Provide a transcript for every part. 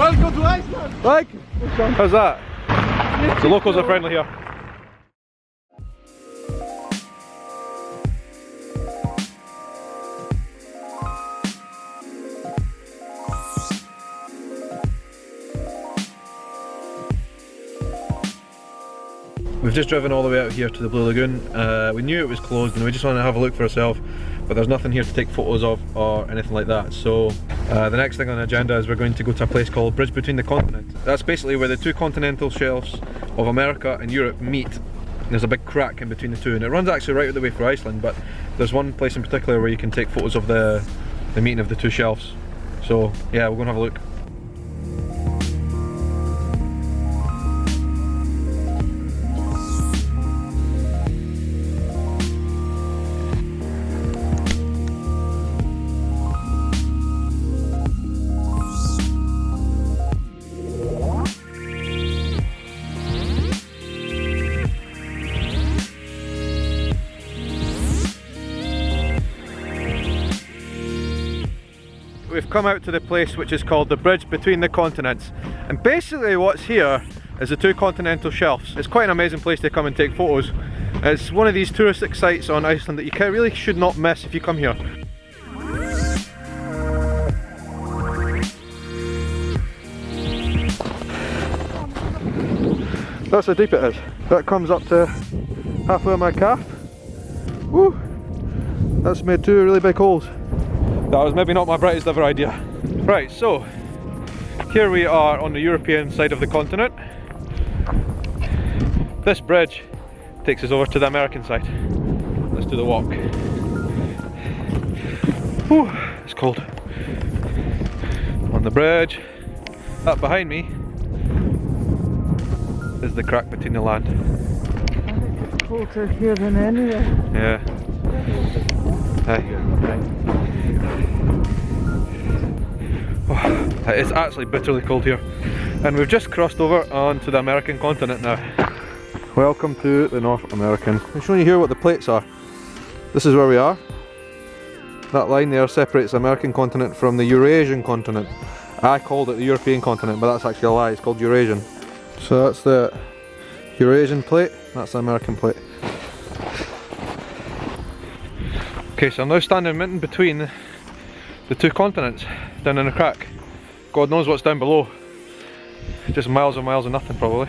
Welcome to Iceland! Like? How's that? The locals are friendly here. We've just driven all the way out here to the Blue Lagoon. We knew it was closed and we just wanted to have a look for ourselves, but there's nothing here to take photos of or anything like that. So the next thing on the agenda is we're going to go to a place called Bridge Between the Continents. That's basically where the two continental shelves of America and Europe meet. There's a big crack in between the two, and it runs actually right the way through Iceland, but there's one place in particular where you can take photos of the meeting of the two shelves. So yeah, we're going to have a look. We've come out to the place which is called the Bridge Between the Continents, and basically what's here is the two continental shelves. It's quite an amazing place to come and take photos. It's one of these touristic sites on Iceland that you really should not miss if you come here. That's how deep it is. That comes up to halfway on my calf. Woo! That's made two really big holes. That was maybe not my brightest ever idea. Right, so here we are on the European side of the continent. This bridge takes us over to the American side. Let's do the walk. Whew, it's cold. On the bridge. That behind me is the crack between the land. It's colder here than anywhere. Yeah. Hey. Oh, it's actually bitterly cold here, and we've just crossed over onto the American continent now. Welcome to the North American. I'm showing you here what the plates are. This is where we are. That line there separates the American continent from the Eurasian continent. I called it the European continent, but that's actually a lie. It's called Eurasian. So that's the Eurasian plate, that's the American plate. Okay, so I'm now standing in between the two continents, down in a crack. God knows what's down below. Just miles and miles of nothing probably.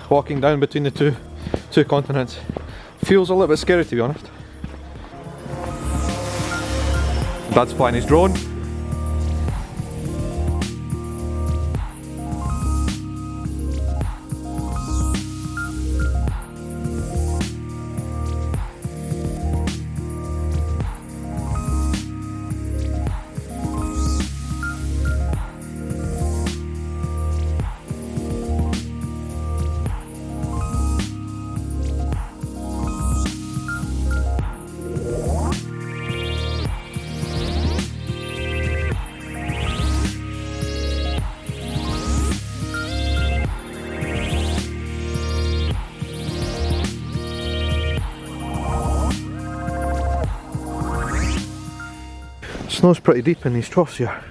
Walking down between the two continents feels a little bit scary, to be honest. Dad's flying his drone. Snow's pretty deep in these troughs here.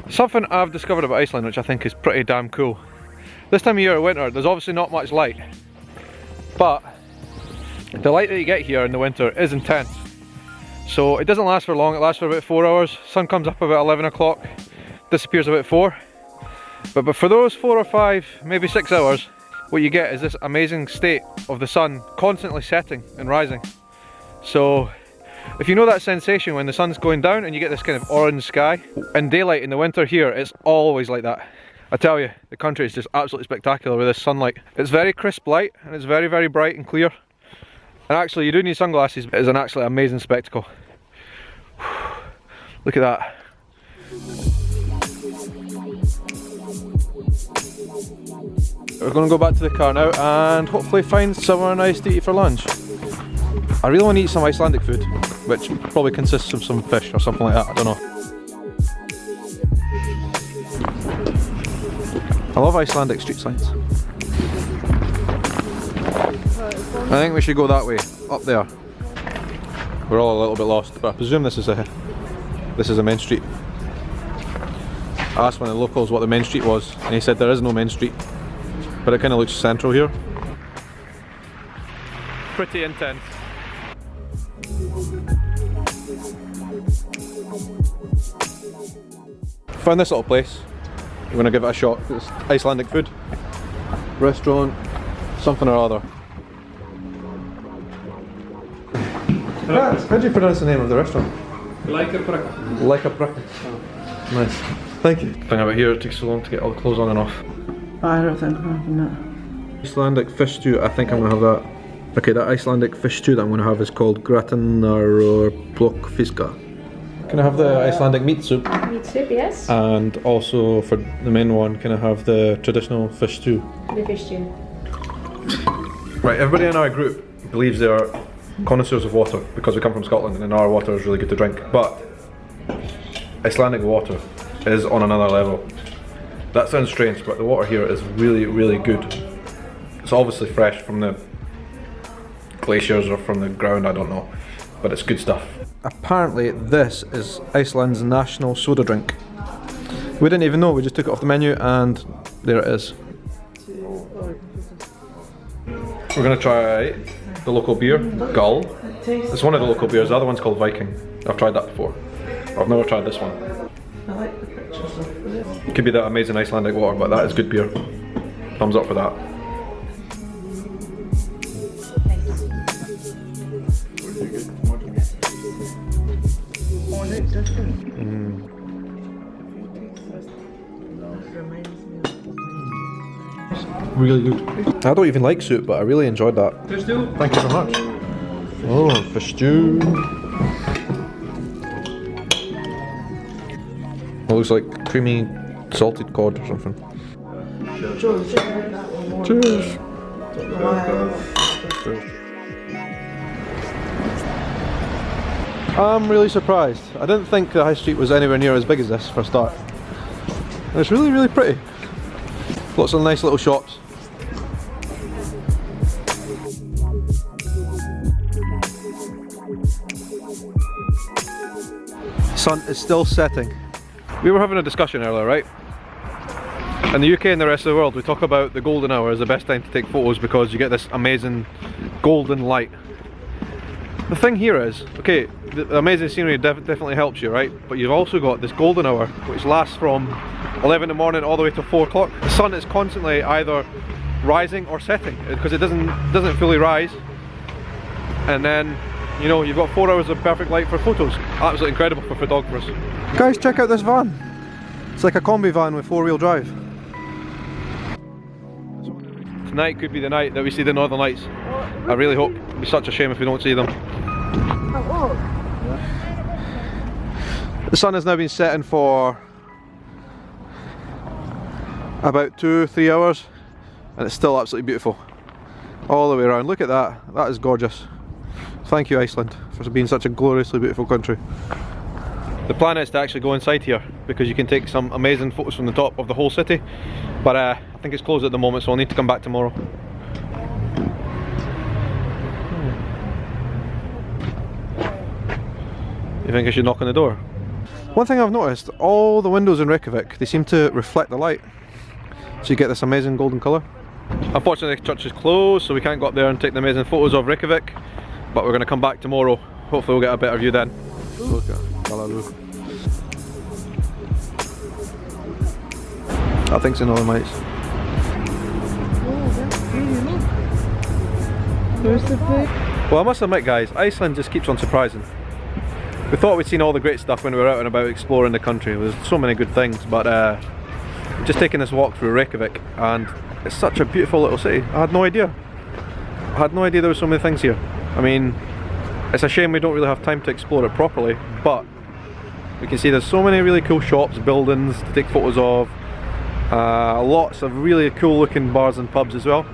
Something I've discovered about Iceland which I think is pretty damn cool. This time of year, winter, there's obviously not much light, but the light that you get here in the winter is intense. So it doesn't last for long, it lasts for about 4 hours. Sun comes up about 11 o'clock, disappears about 4. But for those 4 or 5, maybe 6 hours, what you get is this amazing state of the sun constantly setting and rising. So if you know that sensation when the sun's going down and you get this kind of orange sky, in daylight in the winter here, it's always like that. I tell you, the country is just absolutely spectacular with this sunlight. It's very crisp light and it's very, very bright and clear. And actually you do need sunglasses, but it's an actually amazing spectacle. Look at that. We're going to go back to the car now and hopefully find somewhere nice to eat for lunch. I really want to eat some Icelandic food, which probably consists of some fish or something like that, I don't know. I love Icelandic street signs. I think we should go that way, up there. We're all a little bit lost, but I presume this is a main street. I asked one of the locals what the main street was, and he said there is no main street, but it kind of looks central here. Pretty intense. Found this little place. We're going to give it a shot. It's Icelandic food. Restaurant, something or other. How do you pronounce the name of the restaurant? Leikabraka. Nice. Thank you. The thing about here, it takes so long to get all the clothes on and off. I don't think I'm having that. Icelandic fish stew, I think I'm going to have that. Okay, that Icelandic fish stew that I'm going to have is called gratinar or blokkfiska. Can I have the Icelandic meat soup? Meat soup, yes. And also for the main one, can I have the traditional fish stew? The fish stew. Right, everybody in our group believes they are connoisseurs of water because we come from Scotland and our water is really good to drink, but Icelandic water is on another level. That sounds strange, but the water here is really, really good. It's obviously fresh from the glaciers or from the ground, I don't know, but it's good stuff. Apparently this is Iceland's national soda drink. We didn't even know, we just took it off the menu and there it is. We're going to try the local beer, Gull. It's one of the local beers, the other one's called Viking. I've tried that before. I've never tried this one. I like the pictures of it. It could be that amazing Icelandic water, but that is good beer. Thumbs up for that. Really good. I don't even like soup, but I really enjoyed that. Fish stew? Thank you very much. Oh, fish stew. It looks like creamy salted cod or something. Cheers. I'm really surprised. I didn't think the high street was anywhere near as big as this for a start. And it's really, really pretty. Lots of nice little shops. Sun is still setting. We were having a discussion earlier, right? In the UK and the rest of the world, we talk about the golden hour as the best time to take photos because you get this amazing golden light. The thing here is, okay, the amazing scenery definitely helps you, right? But you've also got this golden hour, which lasts from 11 in the morning all the way to 4 o'clock. The sun is constantly either rising or setting because it doesn't fully rise. And then, you know, you've got 4 hours of perfect light for photos. Absolutely incredible for photographers. Guys, check out this van. It's like a combi van with 4-wheel drive. Tonight could be the night that we see the Northern Lights. I really hope. It'd be such a shame if we don't see them. The sun has now been setting for about 2-3 hours and it's still absolutely beautiful. All the way around. Look at that. That is gorgeous. Thank you, Iceland, for being such a gloriously beautiful country. The plan is to actually go inside here because you can take some amazing photos from the top of the whole city, but I think it's closed at the moment, so I'll need to come back tomorrow. You think I should knock on the door? One thing I've noticed, all the windows in Reykjavik, they seem to reflect the light, so you get this amazing golden colour. Unfortunately the church is closed, so we can't go up there and take the amazing photos of Reykjavik, but we're going to come back tomorrow. Hopefully we'll get a better view then. I think it's the Northern Lights. Where's the big? Well, I must admit guys, Iceland just keeps on surprising. We thought we'd seen all the great stuff when we were out and about exploring the country. There's so many good things, but just taking this walk through Reykjavik, and it's such a beautiful little city. I had no idea. I had no idea there were so many things here. I mean, it's a shame we don't really have time to explore it properly, but we can see there's so many really cool shops, buildings to take photos of, lots of really cool looking bars and pubs as well,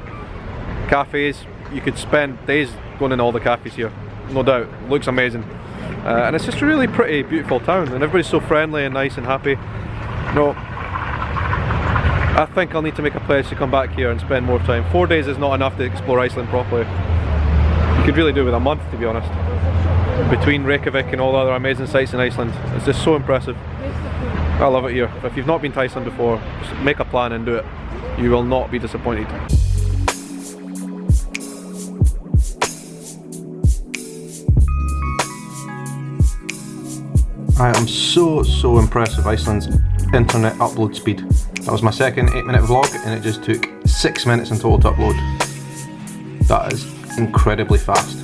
cafes. You could spend days going in all the cafes here, no doubt. It looks amazing, and it's just a really pretty, beautiful town, and everybody's so friendly and nice and happy. No, I think I'll need to make a pledge to come back here and spend more time. 4 days is not enough to explore Iceland properly. You could really do with a month, to be honest. between Reykjavik and all the other amazing sites in Iceland. It's just so impressive. I love it here. If you've not been to Iceland before, just make a plan and do it. You will not be disappointed. I am so impressed with Iceland's internet upload speed. That was my second 8-minute vlog and it just took 6 minutes in total to upload. That is incredibly fast.